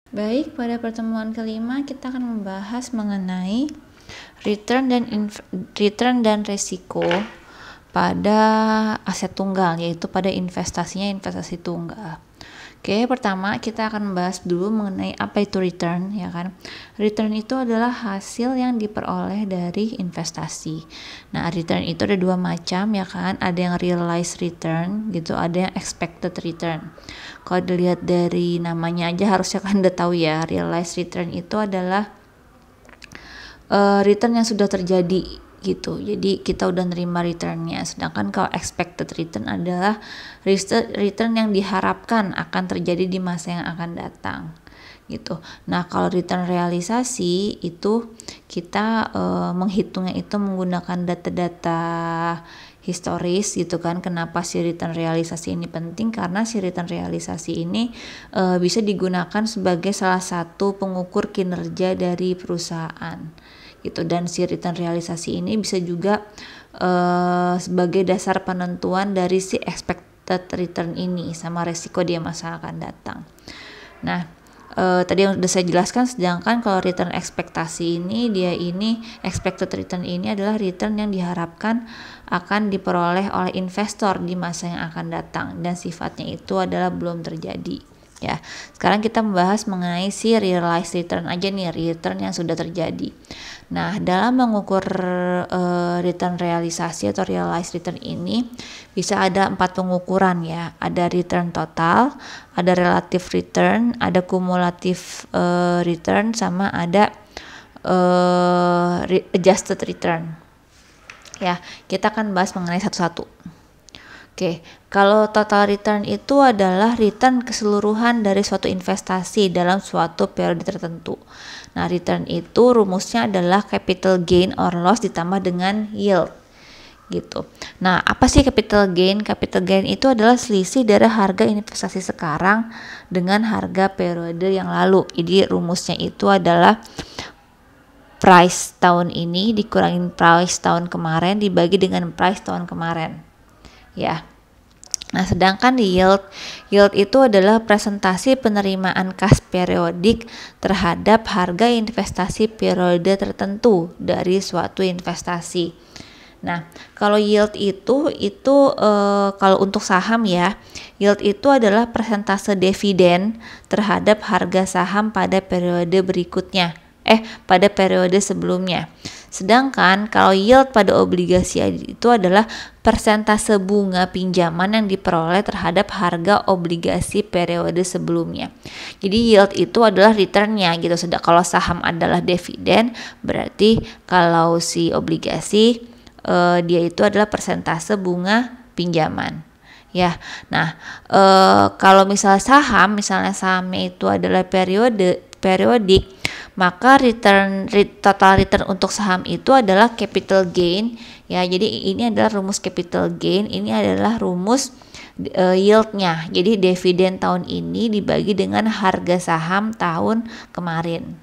Baik, pada pertemuan kelima kita akan membahas mengenai return dan resiko pada aset tunggal, yaitu pada investasi tunggal. Oke, pertama kita akan membahas dulu mengenai apa itu return, ya kan? Return itu adalah hasil yang diperoleh dari investasi. Nah, return itu ada dua macam, ya kan? Ada yang realized return gitu, ada yang expected return. Kalau dilihat dari namanya aja harusnya kan udah tahu ya, realized return itu adalah return yang sudah terjadi gitu. Jadi kita udah nerima returnnya. Sedangkan kalau expected return adalah return yang diharapkan akan terjadi di masa yang akan datang gitu. Nah, kalau return realisasi itu kita menghitungnya itu menggunakan data-data historis gitu kan. Kenapa si return realisasi ini penting? Karena si return realisasi ini bisa digunakan sebagai salah satu pengukur kinerja dari perusahaan gitu, dan si return realisasi ini bisa juga sebagai dasar penentuan dari si expected return ini sama resiko di masa akan datang. Nah, tadi yang sudah saya jelaskan, sedangkan kalau return ekspektasi ini expected return ini adalah return yang diharapkan akan diperoleh oleh investor di masa yang akan datang dan sifatnya itu adalah belum terjadi. Ya, sekarang kita membahas mengenai si realized return aja nih, return yang sudah terjadi. Nah, dalam mengukur return realisasi atau realized return ini bisa ada 4 pengukuran ya. Ada return total, ada relative return, ada cumulative return, sama ada adjusted return. Ya, kita akan bahas mengenai satu-satu. Oke, kalau total return itu adalah return keseluruhan dari suatu investasi dalam suatu periode tertentu. Nah, return itu rumusnya adalah capital gain or loss ditambah dengan yield gitu. Nah, apa sih capital gain? Capital gain itu adalah selisih dari harga investasi sekarang dengan harga periode yang lalu. Jadi rumusnya itu adalah price tahun ini dikurangin price tahun kemarin dibagi dengan price tahun kemarin. Ya. Nah, sedangkan di yield itu adalah presentasi penerimaan kas periodik terhadap harga investasi periode tertentu dari suatu investasi. Nah, kalau yield itu kalau untuk saham ya, yield itu adalah persentase dividen terhadap harga saham pada periode berikutnya. Pada periode sebelumnya. Sedangkan kalau yield pada obligasi itu adalah persentase bunga pinjaman yang diperoleh terhadap harga obligasi periode sebelumnya. Jadi yield itu adalah returnnya gitu. Sedangkan kalau saham adalah dividen, berarti kalau si obligasi dia itu adalah persentase bunga pinjaman. Ya, nah kalau misalnya sahamnya itu adalah periodik, maka total return untuk saham itu adalah capital gain ya. Jadi ini adalah rumus capital gain, ini adalah rumus yieldnya. Jadi dividen tahun ini dibagi dengan harga saham tahun kemarin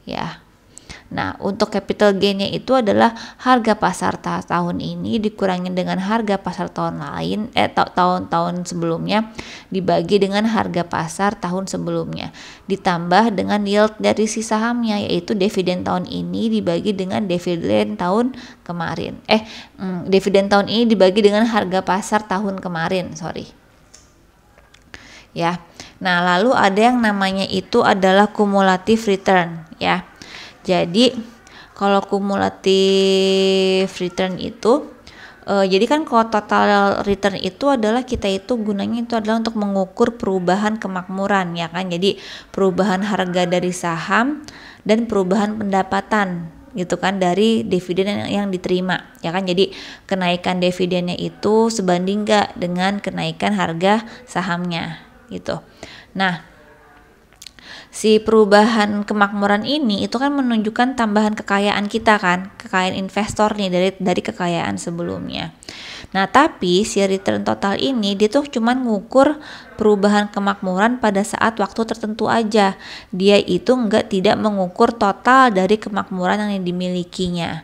ya. Nah, untuk capital gain-nya itu adalah harga pasar tahun ini dikurangin dengan harga pasar tahun lain tahun sebelumnya dibagi dengan harga pasar tahun sebelumnya ditambah dengan yield dari si sahamnya, yaitu dividen tahun ini dibagi dengan dividen tahun kemarin. Dividen tahun ini dibagi dengan harga pasar tahun kemarin, ya. Nah, lalu ada yang namanya itu adalah cumulative return ya. Jadi kalau cumulative return itu jadi kan kalau total return itu adalah kita itu gunanya itu adalah untuk mengukur perubahan kemakmuran ya kan. Jadi perubahan harga dari saham dan perubahan pendapatan gitu kan dari dividen yang diterima ya kan. Jadi kenaikan dividennya itu sebanding enggak dengan kenaikan harga sahamnya gitu. Nah, si perubahan kemakmuran ini itu kan menunjukkan tambahan kekayaan kita kan, kekayaan investor nih dari kekayaan sebelumnya. Nah, tapi si return total ini dia tuh cuman ngukur perubahan kemakmuran pada saat waktu tertentu aja. Dia itu tidak mengukur total dari kemakmuran yang dimilikinya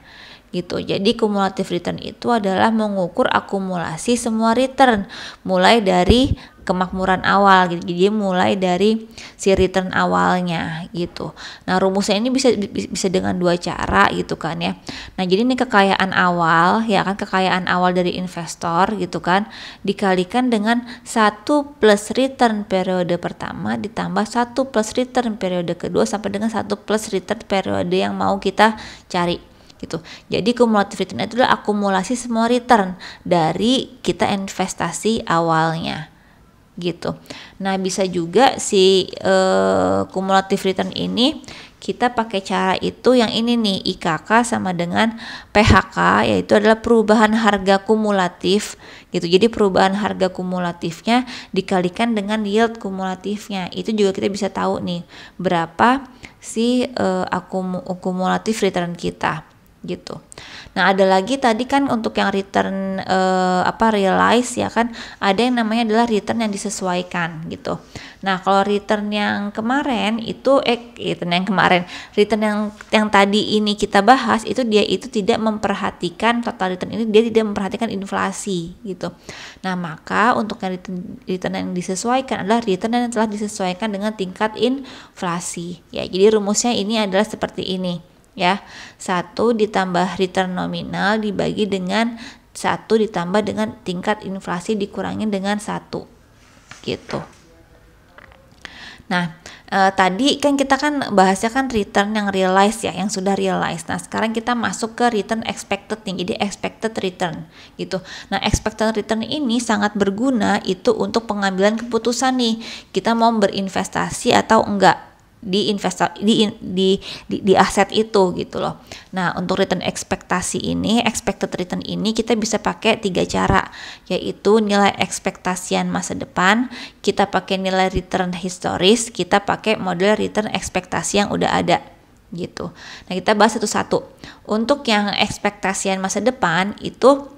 gitu. Jadi cumulative return itu adalah mengukur akumulasi semua return mulai dari kemakmuran awal gitu. Jadi mulai dari si return awalnya gitu. Nah, rumusnya ini bisa dengan dua cara gitu kan ya. Nah, jadi ini kekayaan awal ya kan, kekayaan awal dari investor gitu kan, dikalikan dengan 1 plus return periode pertama ditambah 1 plus return periode kedua sampai dengan 1 plus return periode yang mau kita cari gitu. Jadi cumulative return itu adalah akumulasi semua return dari kita investasi awalnya gitu. Nah, bisa juga si cumulative return ini kita pakai cara itu yang ini nih, IKK sama dengan PHK, yaitu adalah perubahan harga kumulatif gitu. Jadi perubahan harga kumulatifnya dikalikan dengan yield kumulatifnya. Itu juga kita bisa tahu nih berapa si akumulatif return kita gitu. Nah, ada lagi tadi kan untuk yang return realize ya kan, ada yang namanya adalah return yang disesuaikan gitu. Nah, kalau return yang kemarin itu return yang tadi ini kita bahas itu dia itu tidak memperhatikan total return ini, dia tidak memperhatikan inflasi gitu. Nah, maka untuk yang return yang disesuaikan adalah return yang telah disesuaikan dengan tingkat inflasi. Ya, jadi rumusnya ini adalah seperti ini. Ya, 1 ditambah return nominal dibagi dengan 1 ditambah dengan tingkat inflasi dikurangi dengan 1 gitu. Nah, tadi kan kita kan bahasnya kan return yang realized ya, yang sudah realized. Nah, sekarang kita masuk ke return expected nih, jadi expected return gitu. Nah, expected return ini sangat berguna itu untuk pengambilan keputusan nih, kita mau berinvestasi atau enggak di aset itu gitu loh. Nah, untuk return expected return ini kita bisa pakai 3 cara, yaitu nilai ekspektasian masa depan, kita pakai nilai return historis, kita pakai model return ekspektasi yang udah ada gitu. Nah, kita bahas satu-satu. Untuk yang ekspektasian masa depan itu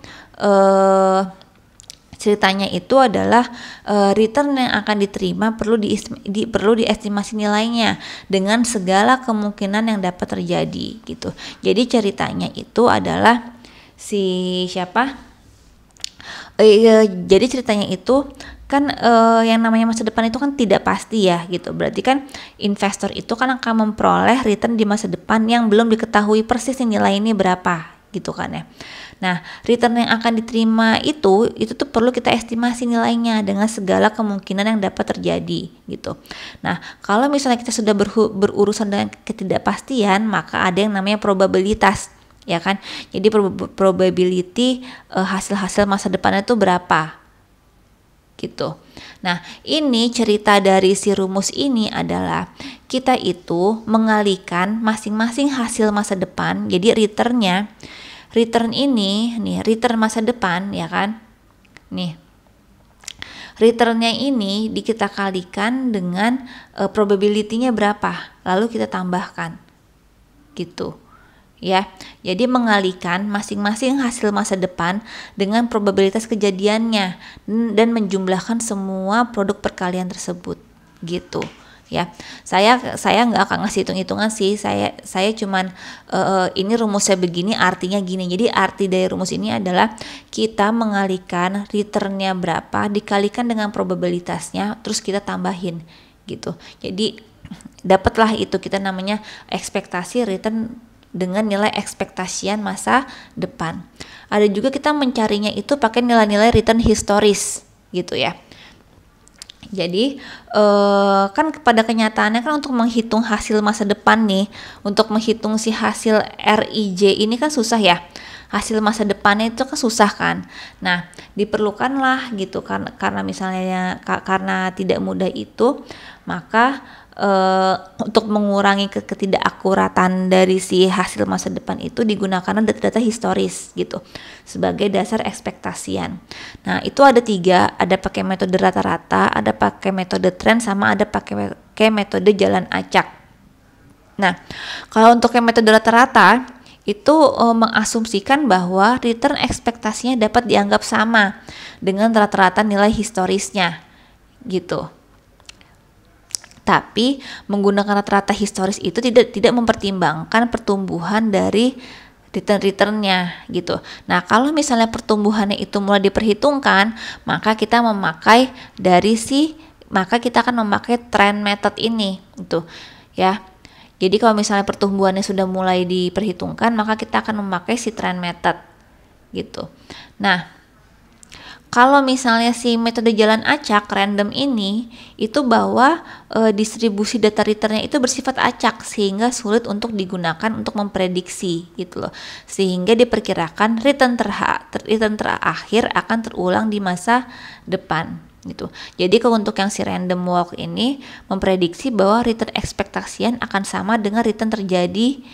ceritanya itu adalah return yang akan diterima perlu diestimasi nilainya dengan segala kemungkinan yang dapat terjadi gitu. Jadi ceritanya itu adalah jadi ceritanya itu kan yang namanya masa depan itu kan tidak pasti ya gitu. Berarti kan investor itu kan akan memperoleh return di masa depan yang belum diketahui persis nilai ini berapa gitu kan ya. Nah, return yang akan diterima itu tuh perlu kita estimasi nilainya dengan segala kemungkinan yang dapat terjadi gitu. Nah, kalau misalnya kita sudah berurusan dengan ketidakpastian, maka ada yang namanya probabilitas, ya kan? Jadi probability hasil-hasil masa depannya itu berapa gitu. Nah, ini cerita dari si rumus ini adalah kita itu mengalihkan masing-masing hasil masa depan. Jadi return ini nih, return masa depan ya kan, nih returnnya ini kita kalikan dengan probability-nya berapa, lalu kita tambahkan gitu ya. Jadi mengalihkan masing-masing hasil masa depan dengan probabilitas kejadiannya dan menjumlahkan semua produk perkalian tersebut gitu ya. Saya nggak akan ngasih hitung-hitungan sih, saya cuman ini rumusnya begini, artinya gini. Jadi arti dari rumus ini adalah kita mengalihkan returnnya berapa dikalikan dengan probabilitasnya, terus kita tambahin gitu. Jadi dapatlah itu kita namanya ekspektasi return dengan nilai ekspektasian masa depan. Ada juga kita mencarinya itu pakai nilai-nilai return historis gitu ya. Jadi kan pada kenyataannya kan untuk menghitung hasil masa depan nih, untuk menghitung si hasil RIJ ini kan susah ya. Hasil masa depannya itu kan susah kan. Nah, diperlukanlah gitu karena misalnya karena tidak mudah itu, maka untuk mengurangi ketidakakuratan dari si hasil masa depan itu digunakan data-data historis gitu sebagai dasar ekspektasian. Nah, itu ada 3, ada pakai metode rata-rata, ada pakai metode tren, sama ada pakai metode jalan acak. Nah, kalau untuk yang metode rata-rata itu mengasumsikan bahwa return ekspektasinya dapat dianggap sama dengan rata-rata nilai historisnya gitu. Tapi menggunakan rata-rata historis itu tidak mempertimbangkan pertumbuhan dari return-returnnya gitu. Nah, kalau misalnya pertumbuhannya itu mulai diperhitungkan, maka kita akan memakai trend method ini gitu ya. Jadi kalau misalnya pertumbuhannya sudah mulai diperhitungkan, maka kita akan memakai si trend method gitu. Nah, kalau misalnya si metode jalan acak random ini itu bahwa distribusi data returnnya itu bersifat acak sehingga sulit untuk digunakan untuk memprediksi gitu loh, sehingga diperkirakan return terakhir akan terulang di masa depan gitu. Jadi kalau untuk yang si random walk ini memprediksi bahwa return ekspektasian akan sama dengan return terjadi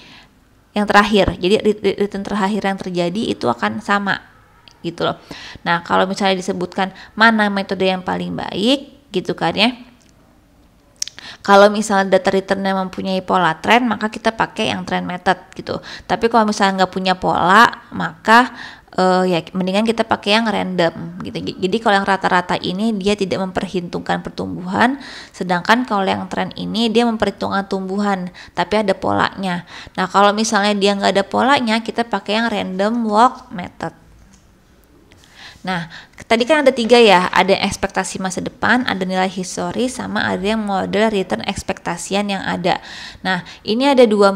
yang terakhir. Jadi return terakhir yang terjadi itu akan sama gitu loh. Nah, kalau misalnya disebutkan mana metode yang paling baik gitu kan ya. Kalau misalnya data returnnya mempunyai pola trend, maka kita pakai yang trend method gitu. Tapi kalau misalnya nggak punya pola, maka ya mendingan kita pakai yang random gitu. Jadi kalau yang rata-rata ini dia tidak memperhitungkan pertumbuhan, sedangkan kalau yang trend ini dia memperhitungkan tumbuhan, tapi ada polanya. Nah, kalau misalnya dia nggak ada polanya, kita pakai yang random walk method. Nah, tadi kan ada 3 ya, ada ekspektasi masa depan, ada nilai historis, sama ada yang model return ekspektasian yang ada. Nah, ini ada 2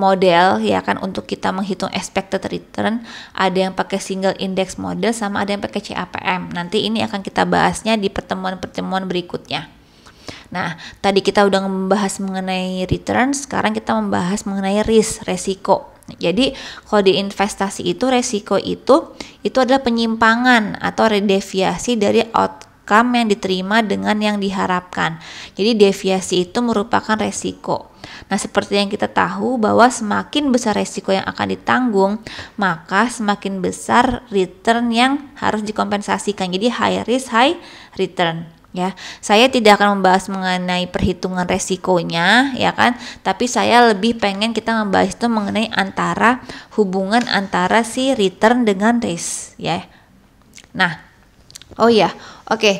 model ya kan untuk kita menghitung expected return, ada yang pakai single index model sama ada yang pakai CAPM. Nanti ini akan kita bahasnya di pertemuan-pertemuan berikutnya. Nah, tadi kita udah membahas mengenai return, sekarang kita membahas mengenai resiko. Jadi kalau di investasi itu resiko itu adalah penyimpangan atau deviasi dari outcome yang diterima dengan yang diharapkan. Jadi deviasi itu merupakan resiko. Nah, seperti yang kita tahu bahwa semakin besar resiko yang akan ditanggung, maka semakin besar return yang harus dikompensasikan. Jadi high risk, high return. Ya, saya tidak akan membahas mengenai perhitungan resikonya, ya kan? Tapi saya lebih pengen kita membahas itu mengenai hubungan antara si return dengan risk, ya. Nah, oke.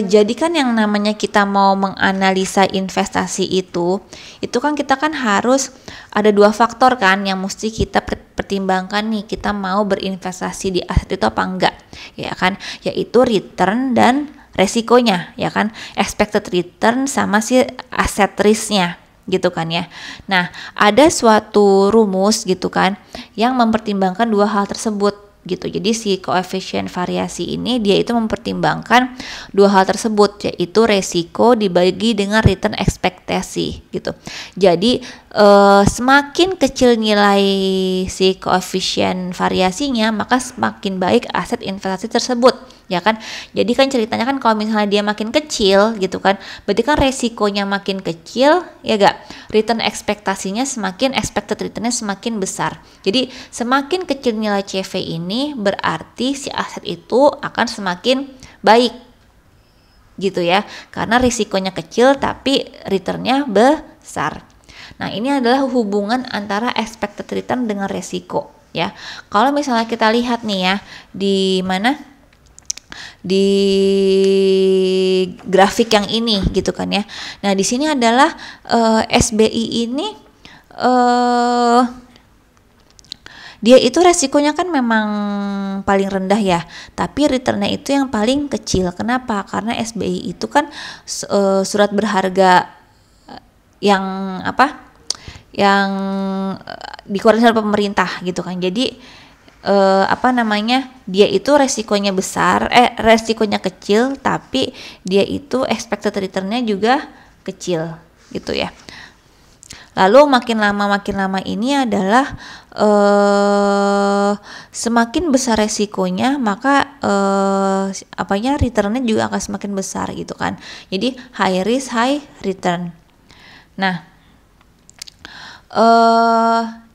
Jadi kan yang namanya kita mau menganalisa investasi itu kan kita kan harus ada 2 faktor kan yang mesti kita pertimbangkan nih, kita mau berinvestasi di aset itu apa enggak, ya kan? Yaitu return dan resikonya, ya kan, expected return sama si aset risknya gitu kan ya. Nah, ada suatu rumus gitu kan yang mempertimbangkan 2 hal tersebut gitu. Jadi si koefisien variasi ini dia itu mempertimbangkan 2 hal tersebut, yaitu resiko dibagi dengan return ekspektasi gitu. Jadi semakin kecil nilai si koefisien variasinya, maka semakin baik aset investasi tersebut, ya kan. Jadi kan ceritanya kan kalau misalnya dia makin kecil gitu kan, berarti kan resikonya makin kecil, ya gak, return ekspektasinya semakin, expected returnnya semakin besar. Jadi semakin kecil nilai CV ini berarti si aset itu akan semakin baik gitu ya, karena risikonya kecil tapi returnnya besar. Nah, ini adalah hubungan antara expected return dengan resiko ya. Kalau misalnya kita lihat nih ya, di mana di grafik yang ini gitu kan ya. Nah, di sini adalah SBI ini dia itu resikonya kan memang paling rendah ya, tapi returnnya itu yang paling kecil. Kenapa? Karena SBI itu kan surat berharga yang dikeluarkan oleh pemerintah gitu kan. Jadi dia itu resikonya besar, resikonya kecil, tapi dia itu expected returnnya juga kecil gitu ya. Lalu makin lama ini adalah semakin besar resikonya, maka returnnya juga akan semakin besar gitu kan. Jadi high risk, high return.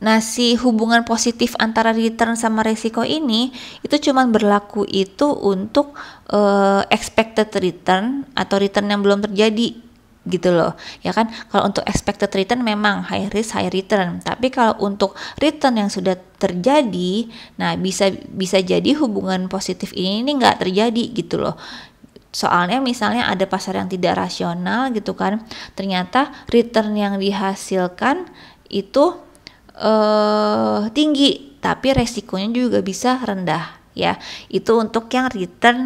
Nah, si hubungan positif antara return sama resiko ini itu cuma berlaku itu untuk expected return atau return yang belum terjadi gitu loh, ya kan. Kalau untuk expected return memang high risk high return, tapi kalau untuk return yang sudah terjadi, nah bisa jadi hubungan positif ini nggak terjadi gitu loh. Soalnya misalnya ada pasar yang tidak rasional gitu kan, ternyata return yang dihasilkan itu tinggi, tapi resikonya juga bisa rendah. Ya, itu untuk yang return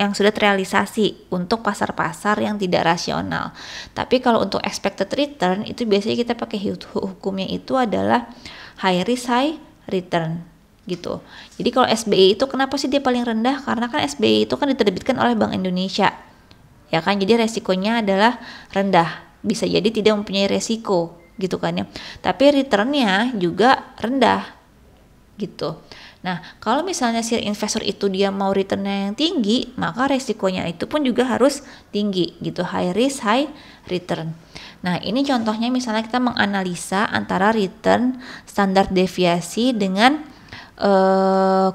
yang sudah terrealisasi untuk pasar-pasar yang tidak rasional. Tapi kalau untuk expected return itu biasanya kita pakai hukumnya itu adalah high risk high return gitu. Jadi kalau SBI itu kenapa sih dia paling rendah? Karena kan SBI itu kan diterbitkan oleh Bank Indonesia. Ya kan, jadi resikonya adalah rendah. Bisa jadi tidak mempunyai resiko gitu kan ya. Tapi returnnya juga rendah gitu. Nah, kalau misalnya si investor itu dia mau returnnya yang tinggi, maka resikonya itu pun juga harus tinggi gitu, high risk, high return. Nah, ini contohnya misalnya kita menganalisa antara return standar deviasi dengan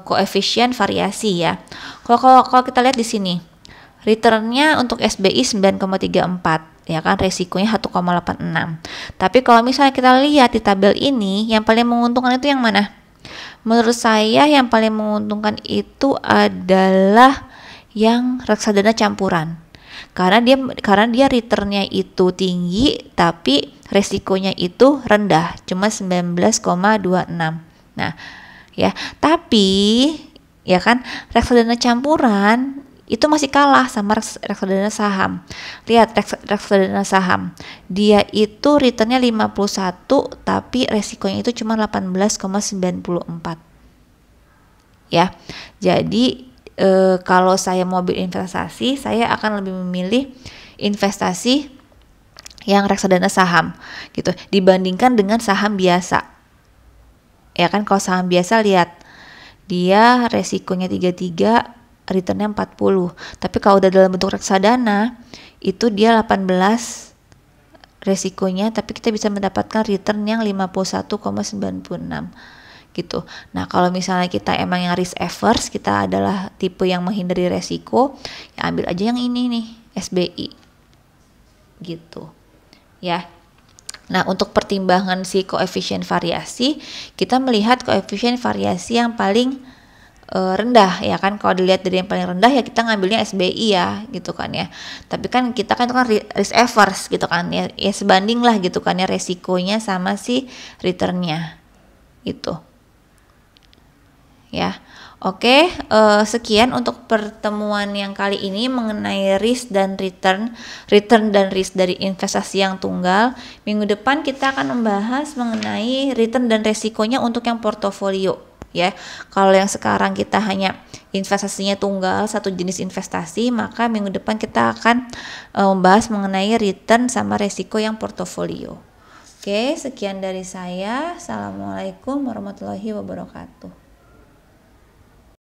koefisien variasi ya. Kalau kita lihat di sini, returnnya untuk SBI 9,34 ya kan, resikonya 1,86. Tapi kalau misalnya kita lihat di tabel ini, yang paling menguntungkan itu yang mana? Menurut saya yang paling menguntungkan itu adalah yang reksadana campuran. Karena dia returnnya itu tinggi tapi resikonya itu rendah, cuma 19,26. Nah, ya, tapi ya kan reksadana campuran itu masih kalah sama reksadana saham. Lihat reksadana saham, dia itu returnnya 51 tapi resikonya itu cuma 18,94. Ya, jadi kalau saya mau berinvestasi, saya akan lebih memilih investasi yang reksadana saham gitu dibandingkan dengan saham biasa. Ya kan, kalau saham biasa lihat dia resikonya 33, returnnya 40. Tapi kalau udah dalam bentuk reksadana itu dia 18 resikonya, tapi kita bisa mendapatkan return yang 51,96 gitu. Nah, kalau misalnya kita emang yang risk averse, kita adalah tipe yang menghindari resiko, ya ambil aja yang ini nih, SBI gitu ya. Nah, untuk pertimbangan si koefisien variasi, kita melihat koefisien variasi yang paling rendah ya kan. Kalau dilihat dari yang paling rendah ya kita ngambilnya SBI ya gitu kan ya. Tapi kan kita kan itu kan risk averse gitu kan ya, ya sebanding lah gitu kan ya resikonya sama si returnnya itu ya. Oke, sekian untuk pertemuan yang kali ini mengenai risk dan return dan risk dari investasi yang tunggal. Minggu depan kita akan membahas mengenai return dan resikonya untuk yang portofolio ya. Kalau yang sekarang kita hanya investasinya tunggal, satu jenis investasi, maka minggu depan kita akan membahas mengenai return sama resiko yang portofolio. Oke, sekian dari saya. Assalamualaikum warahmatullahi wabarakatuh.